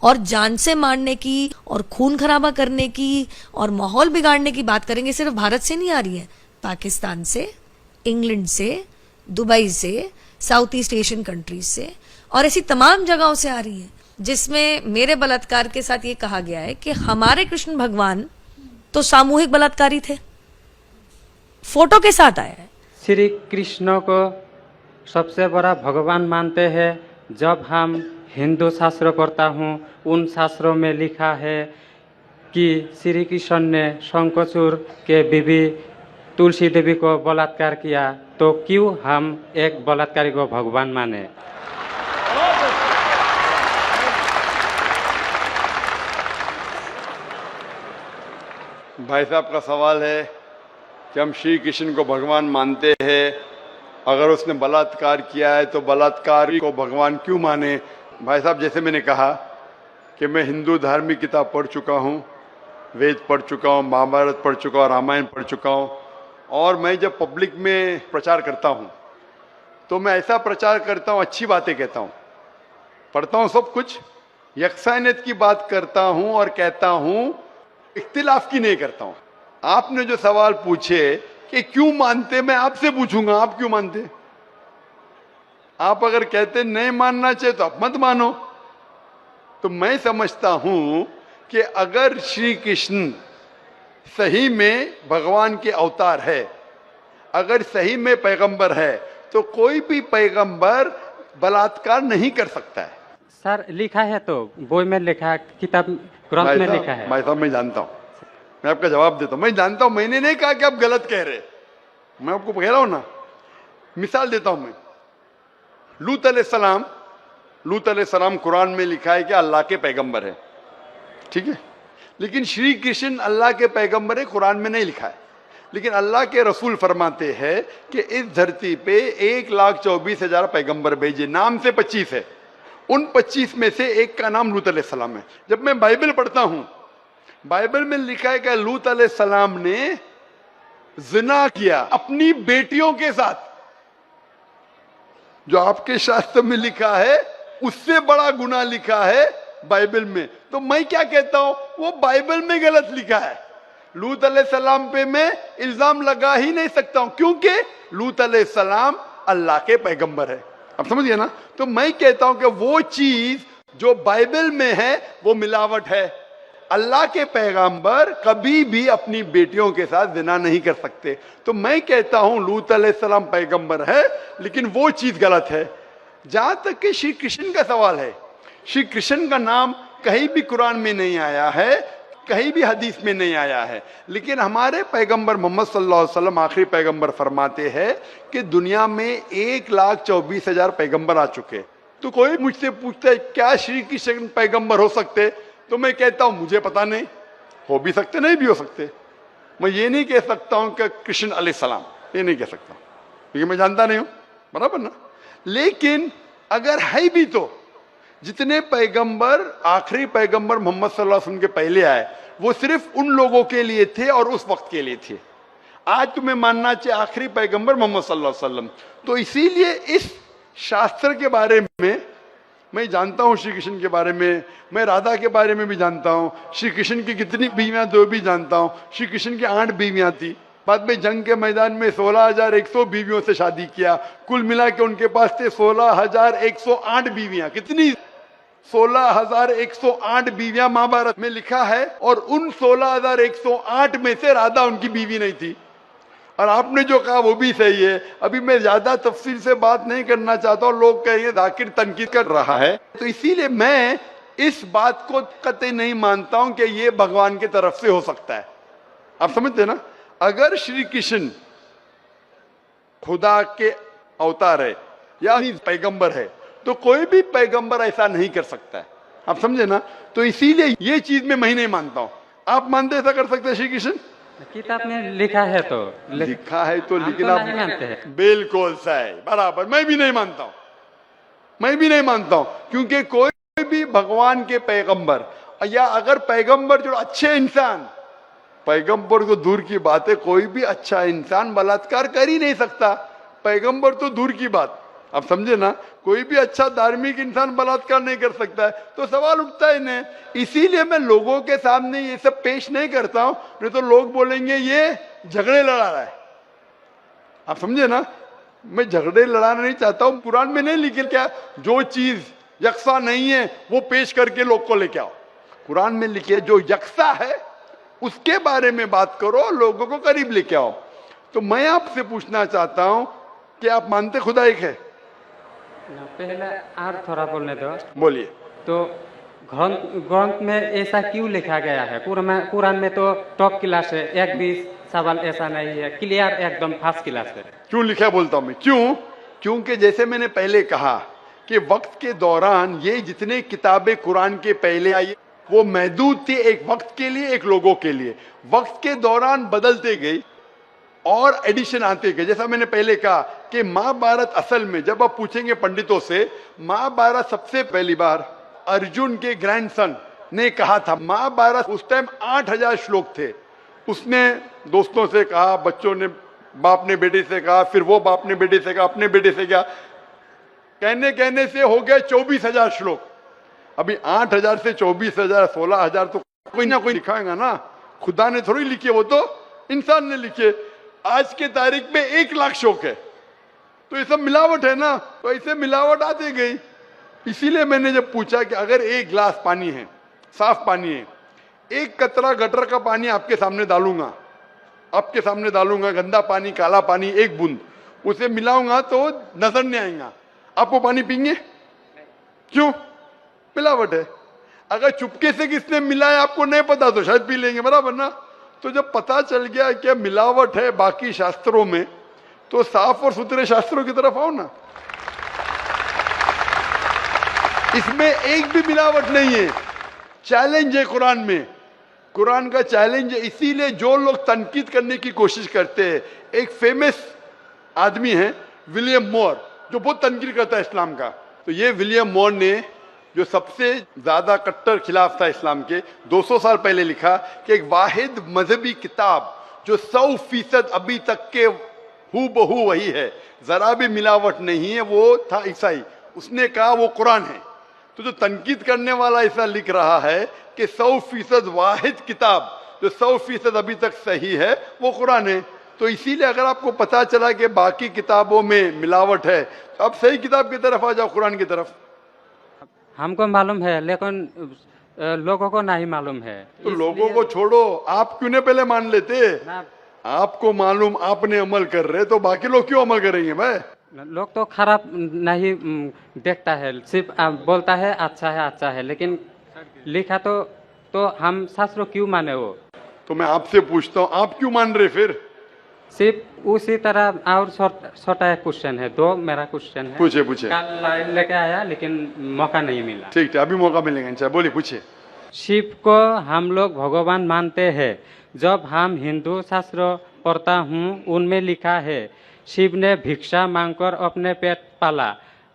और जान से मारने की और खून खराबा करने की और माहौल बिगाड़ने की बात करेंगे, सिर्फ भारत से नहीं आ रही है, पाकिस्तान से, इंग्लैंड से, दुबई से, साउथ ईस्ट एशियन कंट्रीज से और ऐसी तमाम जगहों से आ रही है, जिसमें मेरे बलात्कार के साथ ये कहा गया है कि हमारे कृष्ण भगवान तो सामूहिक बलात्कारी थे, फोटो के साथ आया है। श्री कृष्ण को सबसे बड़ा भगवान मानते हैं। जब हम हिंदू शास्त्र पढ़ता हूँ, उन शास्त्रों में लिखा है कि श्री कृष्ण ने शंखचूड़ के बीवी तुलसी देवी को बलात्कार किया, तो क्यों हम एक बलात्कारी को भगवान माने? भाई साहब का सवाल है कि हम श्री कृष्ण को भगवान मानते हैं, अगर उसने बलात्कार किया है तो बलात्कारी को भगवान क्यों माने? भाई साहब, जैसे मैंने कहा कि मैं हिंदू धार्मिक किताब पढ़ चुका हूँ, वेद पढ़ चुका हूँ, महाभारत पढ़ चुका हूँ, रामायण पढ़ चुका हूँ, और मैं जब पब्लिक में प्रचार करता हूँ तो मैं ऐसा प्रचार करता हूँ, अच्छी बातें कहता हूँ, पढ़ता हूँ सब कुछ, यकसानियत की बात करता हूँ और कहता हूँ, इख्तिलाफ की नहीं करता हूँ। आपने जो सवाल पूछे कि क्यों मानते, मैं आपसे पूछूंगा आप क्यों मानते? आप अगर कहते नहीं मानना चाहिए तो आप मत मानो। तो मैं समझता हूं कि अगर श्री कृष्ण सही में भगवान के अवतार है, अगर सही में पैगंबर है, तो कोई भी पैगंबर बलात्कार नहीं कर सकता है। सर लिखा है, तो बोई में लिखा है, किताब ग्रंथ में लिखा है। भाई साहब, मैं जानता हूं, मैं आपका जवाब देता हूं, मैं जानता हूं, मैंने नहीं कहा कि आप गलत कह रहे, मैं आपको कह रहा हूं ना। मिसाल देता हूं मैं, लूत अलैहिस्सलाम कुरान में लिखा है कि अल्लाह के पैगंबर है, ठीक है, लेकिन श्री कृष्ण अल्लाह के पैगंबर है, कुरान में नहीं लिखा है। लेकिन अल्लाह के रसूल फरमाते हैं कि इस धरती पे 1,24,000 पैगंबर भेजे, नाम से 25 है, उन 25 में से एक का नाम लूत अलैहिस्सलाम है। जब मैं बाइबल पढ़ता हूं, बाइबल में लिखा है कि लूत अलैहिस्सलाम ने जिना किया अपनी बेटियों के साथ, जो आपके शास्त्र में लिखा है उससे बड़ा गुनाह लिखा है बाइबल में। तो मैं क्या कहता हूं, वो बाइबल में गलत लिखा है। लूत अलैहिस्सलाम पे मैं इल्जाम लगा ही नहीं सकता हूं, क्योंकि लूत अलैहिस्सलाम अल्लाह के पैगंबर है। आप समझ गए ना? तो मैं कहता हूं कि वो चीज जो बाइबल में है वो मिलावट है। अल्लाह के पैगंबर कभी भी अपनी बेटियों के साथ जिना नहीं कर सकते। तो मैं कहता हूं लूत अलैहिस्सलाम पैगंबर है, लेकिन वो चीज गलत है। जहां तक कि श्री कृष्ण का सवाल है, श्री कृष्ण का नाम कहीं भी कुरान में नहीं आया है, कहीं भी हदीस में नहीं आया है, लेकिन हमारे पैगंबर मोहम्मद सल्लल्लाहु अलैहि वसल्लम आखिरी पैगंबर फरमाते हैं कि दुनिया में 1,24,000 पैगंबर आ चुके। तो कोई मुझसे पूछता है क्या श्री कृष्ण पैगंबर हो सकते, तो मैं कहता हूं मुझे पता नहीं, हो भी सकते नहीं भी हो सकते। मैं ये नहीं कह सकता हूं कि कृष्ण अलैहिस्सलाम, ये नहीं कह सकता क्योंकि मैं जानता नहीं हूं, बराबर ना। लेकिन अगर है भी तो जितने पैगंबर आखिरी पैगंबर मोहम्मद सल्लल्लाहु अलैहि वसल्लम के पहले आए, वो सिर्फ उन लोगों के लिए थे और उस वक्त के लिए थे। आज तुम्हें मानना चाहिए आखिरी पैगंबर मोहम्मद सल्लल्लाहु अलैहि वसल्लम। तो इसीलिए इस शास्त्र के बारे में मैं जानता हूं, श्री कृष्ण के बारे में, मैं राधा के बारे में भी जानता हूं, श्री कृष्ण की कितनी बीवियां दो भी जानता हूं। श्री कृष्ण की 8 बीवियां थी, बाद में जंग के मैदान में 16,100 बीवियों से शादी किया, कुल मिला के उनके पास थे 16,108 बीवियां। कितनी? 16,108 बीवियां महाभारत में लिखा है, और उन 16,108 में से राधा उनकी बीवी नहीं थी। और आपने जो कहा वो भी सही है। अभी मैं ज्यादा तफसील से बात नहीं करना चाहता हूं, लोग कहेंगे जाकिर तनकीद कर रहा है, तो इसीलिए मैं इस बात को कतई नहीं मानता हूं कि ये भगवान की तरफ से हो सकता है। आप समझते ना? अगर श्री कृष्ण खुदा के अवतार है या पैगंबर है, तो कोई भी पैगंबर ऐसा नहीं कर सकता है। आप समझे ना? तो इसीलिए ये चीज मैं नहीं मानता हूं। आप मानते ऐसा कर सकते हैं श्री कृष्ण? किताब में लिखा है तो लिखा है तो, लेकिन तो आप नहीं मानते हैं। बिल्कुल सही, बराबर, मैं भी नहीं मानता हूं, मैं भी नहीं मानता हूं, क्योंकि कोई भी भगवान के पैगंबर या अगर पैगंबर जो अच्छे इंसान, पैगंबर तो दूर की बात है, कोई भी अच्छा इंसान बलात्कार कर ही नहीं सकता, पैगंबर तो दूर की बात। आप समझे ना, कोई भी अच्छा धार्मिक इंसान बलात्कार नहीं कर सकता है, तो सवाल उठता ही नहीं। इसीलिए मैं लोगों के सामने ये सब पेश नहीं करता हूं, नहीं तो लोग बोलेंगे ये झगड़े लड़ा रहा है। आप समझे ना, मैं झगड़े लड़ाना नहीं चाहता हूं। कुरान में नहीं लिखे क्या, जो चीज यकसा नहीं है वो पेश करके लोग को लेके आओ। कुरान में लिखे जो यकसा है उसके बारे में बात करो, लोगों को करीब लेके आओ। तो मैं आपसे पूछना चाहता हूं कि आप मानते खुदा एक है? पहले और थोड़ा बोलने दो। बोलिए। तो ग्रंथ में ऐसा क्यों लिखा गया है? कुरान में तो टॉप क्लास है, एक भी सवाल ऐसा नहीं है, क्लियर एकदम फर्स्ट क्लास है। क्यों लिखा बोलता हूं मैं, क्यों? क्योंकि जैसे मैंने पहले कहा कि वक्त के दौरान ये जितने किताबें कुरान के पहले आई वो महदूद थी, एक वक्त के लिए, एक लोगों के लिए। वक्त के दौरान बदलते गई और एडिशन आते गए। जैसा मैंने पहले कहा कि महाभारत असल में जब आप पूछेंगे पंडितों से, महाभारत सबसे पहली बार अर्जुन के ग्रैंडसन ने कहा था। महाभारत उस टाइम 8000 श्लोक थे। उसने दोस्तों से कहा, बच्चों ने बाप ने बेटे से कहा, फिर वो बाप ने बेटे से कहा, अपने बेटे से कहा, कहने कहने से हो गए 24,000 श्लोक। अभी 8000 से 24,000 16,000 तो कोई ना कोई लिखाएगा ना, खुदा ने थोड़ी लिखे, वो तो इंसान ने लिखे। आज के तारीख में 1 लाख श्लोक है, तो ये सब मिलावट है ना, तो ऐसे मिलावट आती गई। इसीलिए मैंने जब पूछा कि अगर 1 गिलास पानी है, साफ पानी है, 1 कतरा गटर का पानी आपके सामने डालूंगा, आपके सामने डालूंगा, गंदा पानी, काला पानी, 1 बूंद उसे मिलाऊंगा तो नजर नहीं आएगा, आप वो पानी पीएंगे? क्यों? मिलावट है। अगर चुपके से किसने मिलाया आपको नहीं पता तो शायद पी लेंगे, बराबर ना। तो जब पता चल गया कि मिलावट है बाकी शास्त्रों में, तो साफ और सुथरे शास्त्रों की तरफ आओ ना। इसमें एक भी मिलावट नहीं है। चैलेंज है कुरान में, कुरान का चैलेंज है। इसीलिए जो लोग तनकीद करने की कोशिश करते हैं, एक फेमस आदमी है विलियम मोर, जो बहुत तनकीद करता है इस्लाम का। तो ये विलियम मोर ने, जो सबसे ज्यादा कट्टर खिलाफ था इस्लाम के, 200 साल पहले लिखा कि एक वाहिद मजहबी किताब जो 100% अभी तक के हूबहू वही है, जरा भी मिलावट नहीं है, वो था ईसाई। उसने कहा वो कुरान है। तो जो तनकीद करने वाला ऐसा लिख रहा है कि 100% वाहिद किताब जो 100% अभी तक सही है वो कुरान है। तो इसीलिए अगर आपको पता चला कि बाकी किताबों में मिलावट है, तो आप सही किताब की तरफ आ जाओ, कुरान की तरफ। हमको मालूम है, लेकिन लोगों को नहीं मालूम है। तो लोगों को छोड़ो, आप क्यों नहीं पहले मान लेते? आपको मालूम, आपने अमल कर रहे, तो बाकी लोग क्यों अमल करेंगे भाई? लोग तो खराब नहीं देखता है, सिर्फ बोलता है अच्छा है, लेकिन लिखा तो हम शास्त्र क्यों माने वो? तो मैं आपसे पूछता हूँ, आप क्यों मान रहे फिर? सिर्फ उसी तरह। और छोटा एक क्वेश्चन है, दो मेरा क्वेश्चन है। पूछे। कल लाइन लेके आया लेकिन मौका नहीं मिला। ठीक है, अभी मौका मिलेगा इंशाल्लाह। बोलिए, पूछिए। शिव को हम लोग भगवान मानते हैं। जब हम हिंदू शास्त्र पढ़ता हूँ, उनमें लिखा है शिव ने भिक्षा मांगकर अपने पेट पाला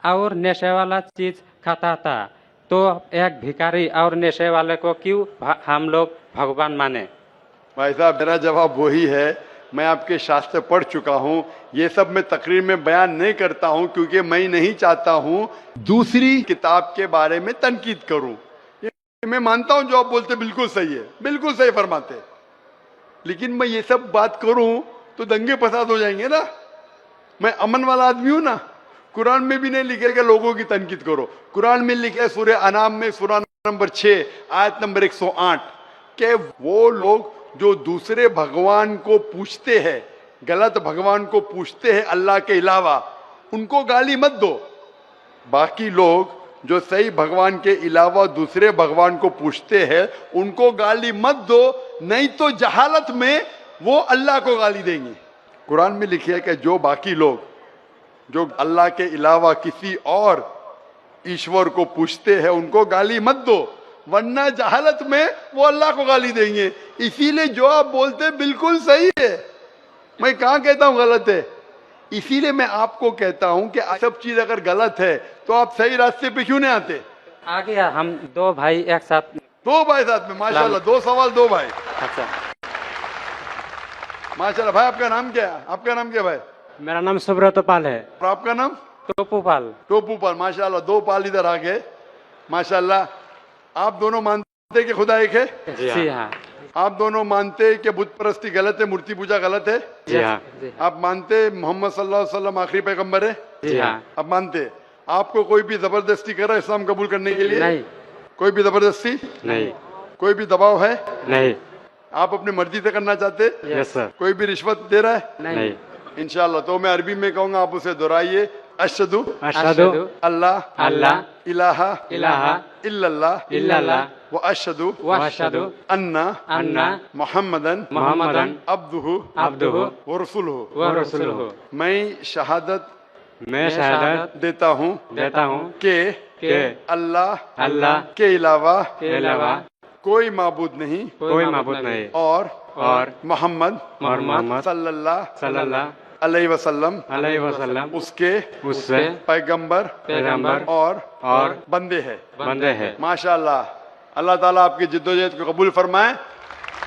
और नशे वाला चीज खाता था। तो एक भिखारी और नशे वाले को क्यों हम लोग भगवान माने? भाई साहब, मेरा जवाब वही है। मैं आपके शास्त्र पढ़ चुका हूँ, ये सब मैं तकरीर में बयान नहीं करता हूँ, क्योंकि मैं नहीं चाहता हूँ दूसरी किताब के बारे में तनकीद करूँ। मैं मानता हूँ जो आप बोलते बिल्कुल सही है, बिल्कुल सही फरमाते, लेकिन मैं ये सब बात करूँ तो दंगे फसाद हो जाएंगे ना। मैं अमन वाला आदमी हूँ ना। कुरान में भी नहीं लिखे कि लोगों की तनकीद करो। कुरान में लिखे है सूरह अनाम में, सूरह नंबर 6 आयत नंबर 108 के वो लोग जो दूसरे भगवान को पूछते हैं, गलत भगवान को पूछते हैं अल्लाह के अलावा, उनको गाली मत दो। बाकी लोग जो सही भगवान के अलावा दूसरे भगवान को पूछते हैं, उनको गाली मत दो, नहीं तो जहालत में वो अल्लाह को गाली देंगे। कुरान में लिखे है कि जो बाकी लोग जो अल्लाह के अलावा किसी और ईश्वर को पूछते हैं, उनको गाली मत दो, वरना जहालत में वो अल्लाह को गाली देंगे। इसीलिए जो आप बोलते बिल्कुल सही है, मैं कहाँ कहता हूँ गलत है। इसीलिए मैं आपको कहता हूँ कि सब चीज अगर गलत है तो आप सही रास्ते पे क्यों नहीं आते? आ गया, हम दो भाई एक साथ, दो भाई साथ में, माशाल्लाह, 2 सवाल 2 भाई। अच्छा, माशाल्लाह। भाई आपका नाम क्या है? आपका नाम क्या भाई? मेरा नाम सुब्रत पाल है। और आपका नाम? टोपूपाल। टोपूपाल, माशाल्लाह, 2 पाल इधर आ गए, माशाल्लाह। आप दोनों मानते हैं कि खुदा एक है? जी हाँ। आप दोनों मानते हैं कि बुत परस्ती गलत है, मूर्ति पूजा गलत है? जी हाँ। आप मानते हैं मोहम्मद सल्लल्लाहु अलैहि वसल्लम आखिरी पैगंबर है? जी हाँ। आप मानते हैं? आपको कोई भी जबरदस्ती कर रहा है इस्लाम कबूल करने के लिए? नहीं। कोई भी जबरदस्ती नहीं। कोई भी दबाव है? नहीं। आप अपनी मर्जी से करना चाहते हैं? Yes sir. कोई भी रिश्वत दे रहा है? नहीं। इंशाल्लाह। तो मैं अरबी में कहूंगा, आप उसे दोहराइए। अशहदु अशहदु अल्लाह अल्लाह इलाहा इलाहा इल्लल्लाह इल्लल्लाह व अशहदु व अशहदु अन्ना अन्ना मुहम्मदन मुहम्मदन अब्दुहु अब्दुहु व रसूलुहु। व रसूलुहु। मैं शहादत मैं शहादत देता हूँ देता हूँ कि कि अल्लाह अल्लाह के अलावा के अलावा कोई माबूद नहीं कोई माबूद नहीं और मोहम्मद मोहम्मद सल्लल्लाहु सल्लल्लाहु अलैहि वसल्लम उससे पैगंबर पैगंबर और बंदे है। बंदे हैं। माशाल्लाह। अल्लाह ताला आपकी जिद्दोजहद को कबूल फरमाए,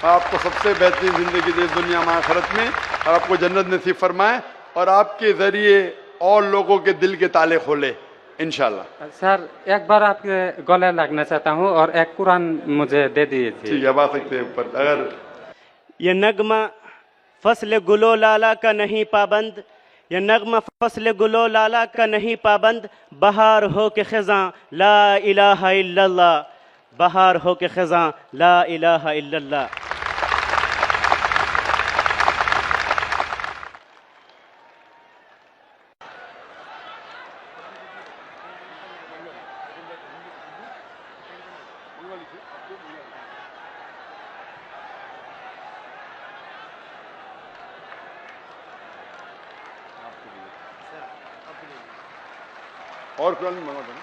आपको सबसे बेहतरीन जिंदगी दे दुनिया में आखिरत में, और आपको जन्नत नसीब फरमाए, और आपके जरिए और लोगों के दिल के ताले खोले इंशाल्लाह। सर एक बार आपके गले लगना चाहता हूँ और एक कुरान मुझे दे दीजिए। ठीक है, अब आ सकते हैं ऊपर। अगर ये नगमा फसल गुलो लाला का नहीं पाबंद, ये नगमा फसल गुलो लाला का नहीं पाबंद, बहार हो के खिज़ां ला इलाहा इल्लल्लाह, बहार हो के खिज़ां ला इलाहा इल्लल्लाह। और कुरान मंगा दो ना।